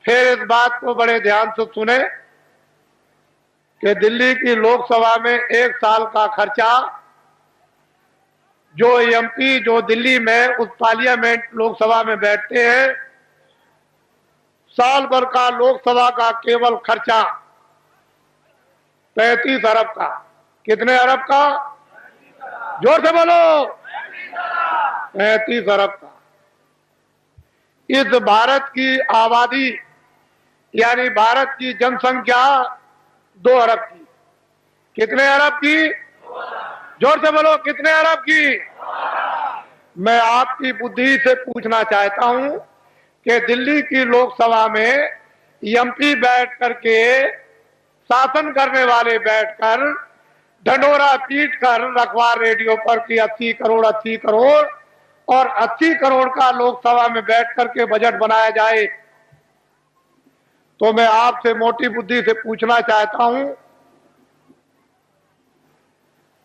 फिर इस बात को बड़े ध्यान से सुने कि दिल्ली की लोकसभा में एक साल का खर्चा जो एमपी जो दिल्ली में उस पार्लियामेंट लोकसभा में बैठते हैं, साल भर का लोकसभा का केवल खर्चा 35 अरब का। कितने अरब का? जोर से बोलो। 35 अरब का। इस भारत की आबादी यानी भारत की जनसंख्या 2 अरब की। कितने अरब की? जोर से बोलो, कितने अरब की? मैं आपकी बुद्धि से पूछना चाहता हूं कि दिल्ली की लोकसभा में एमपी बैठ करके शासन करने वाले बैठकर ढंढोरा पीट कर अखबार रेडियो पर कि 80 करोड़ 80 करोड़ और 80 करोड़ का लोकसभा में बैठ करके बजट बनाया जाए, तो मैं आपसे मोटी बुद्धि से पूछना चाहता हूं,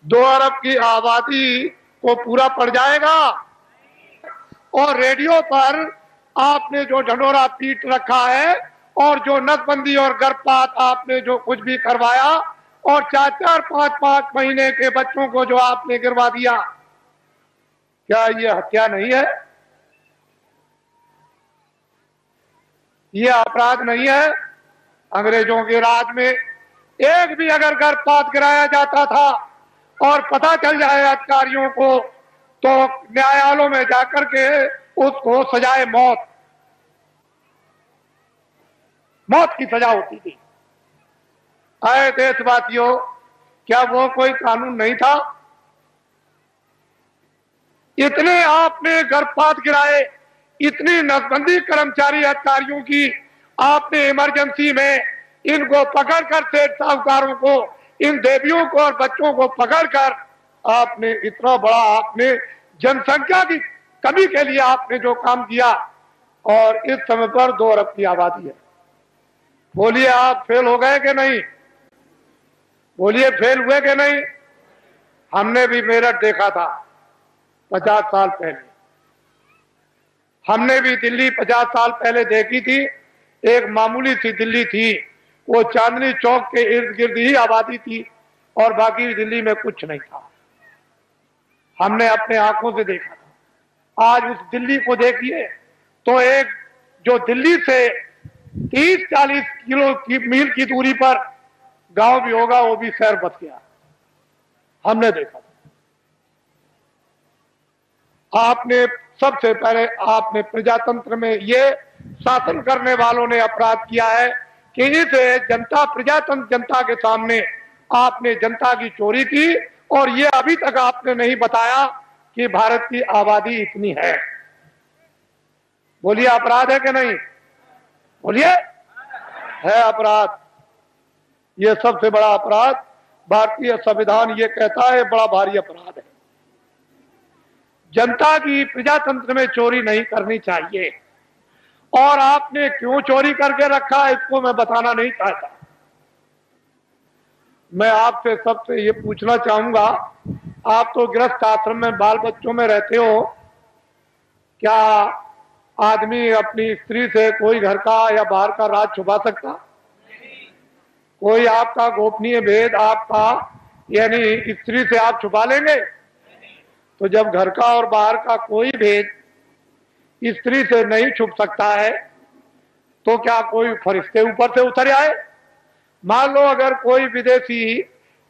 2 अरब की आबादी को पूरा पड़ जाएगा? और रेडियो पर आपने जो ढंढोरा पीट रखा है और जो नसबंदी और गर्भपात आपने जो कुछ भी करवाया और 4-4 5-5 महीने के बच्चों को जो आपने गिरवा दिया, क्या ये हत्या नहीं है? ये अपराध नहीं है? अंग्रेजों के राज में एक भी अगर गर्भपात गिराया जाता था और पता चल जाए अधिकारियों को, तो न्यायालयों में जाकर के उसको सजाए मौत की सजा होती थी। अरे देशवासियों, क्या वो कोई कानून नहीं था? इतने आपने गर्भपात गिराए, इतनी नसबंदी कर्मचारी अधिकारियों की आपने इमरजेंसी में इनको पकड़कर सेठ साहूकारों को, इन देवियों को और बच्चों को पकड़कर आपने इतना बड़ा आपने जनसंख्या की कमी के लिए आपने जो काम किया, और इस समय पर 2 अरब की आबादी है। बोलिए आप फेल हो गए कि नहीं? बोलिए फेल हुए कि नहीं? हमने भी मेरठ देखा था 50 साल पहले, हमने भी दिल्ली 50 साल पहले देखी थी। एक मामूली सी दिल्ली थी, वो चांदनी चौक के इर्द गिर्द ही आबादी थी और बाकी दिल्ली में कुछ नहीं था। हमने अपने आंखों से देखा था। आज उस दिल्ली को देखिए तो एक जो दिल्ली से 30-40 मील की दूरी पर गांव भी होगा, वो भी शहर बच गया। हमने देखा। आपने सबसे पहले आपने प्रजातंत्र में ये शासन करने वालों ने अपराध किया है कि इस जनता प्रजातंत्र जनता के सामने आपने जनता की चोरी की, और ये अभी तक आपने नहीं बताया कि भारत की आबादी इतनी है। बोलिए अपराध है कि नहीं? बोलिए, है अपराध। ये सबसे बड़ा अपराध भारतीय संविधान ये कहता है, बड़ा भारी अपराध है। जनता की प्रजातंत्र में चोरी नहीं करनी चाहिए, और आपने क्यों चोरी करके रखा इसको मैं बताना नहीं चाहता। मैं आपसे सबसे ये पूछना चाहूंगा, आप तो गृहस्थ आश्रम में बाल बच्चों में रहते हो, क्या आदमी अपनी स्त्री से कोई घर का या बाहर का राज छुपा सकता? कोई आपका गोपनीय भेद आपका यानी स्त्री से आप छुपा लेंगे? तो जब घर का और बाहर का कोई भेद स्त्री से नहीं छुप सकता है, तो क्या कोई फरिश्ते ऊपर से उतर आए? मान लो अगर कोई विदेशी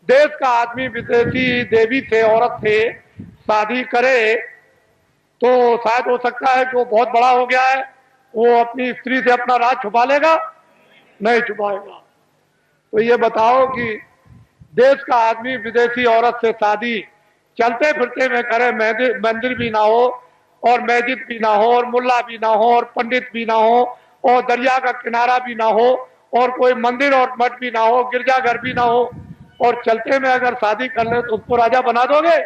देश का आदमी विदेशी देवी से, औरत से शादी करे, तो शायद हो सकता है कि वो बहुत बड़ा हो गया है, वो अपनी स्त्री से अपना राज छुपा लेगा? नहीं छुपाएगा। तो ये बताओ कि देश का आदमी विदेशी औरत से शादी चलते फिरते में करे, मंदिर भी ना हो और मस्जिद भी ना हो और मुल्ला भी ना हो और पंडित भी ना हो और दरिया का किनारा भी ना हो और कोई मंदिर और मठ भी ना हो, गिरजाघर भी ना हो, और चलते में अगर शादी कर ले तो उसको राजा बना दोगे?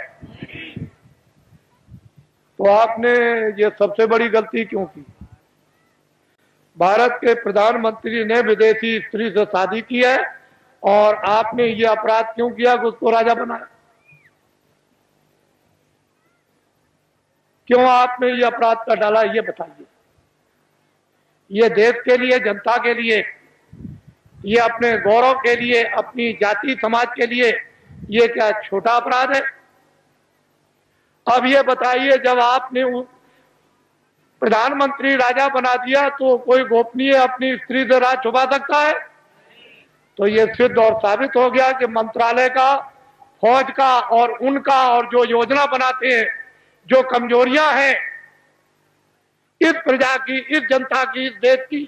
तो आपने ये सबसे बड़ी गलती क्यों की? भारत के प्रधानमंत्री ने विदेशी स्त्री से शादी की है और आपने ये अपराध क्यों किया कि उसको राजा बनाया? क्यों आपने ये अपराध कर डाला, ये बताइए। ये देश के लिए, जनता के लिए, ये अपने गौरव के लिए, अपनी जाति समाज के लिए ये क्या छोटा अपराध है? अब ये बताइए, जब आपने प्रधानमंत्री राजा बना दिया तो कोई गोपनीय अपनी स्त्री से राज छुपा सकता है? तो ये सिद्ध और साबित हो गया कि मंत्रालय का, फौज का और उनका, और जो योजना बनाते हैं, जो कमजोरियां हैं इस प्रजा की, इस जनता की, इस देश की,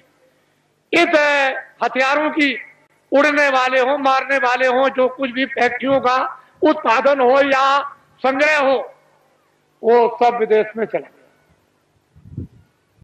इस हथियारों की, उड़ने वाले हो, मारने वाले हो, जो कुछ भी फैक्ट्रियों का उत्पादन हो या संग्रह हो, वो सब विदेश में चला।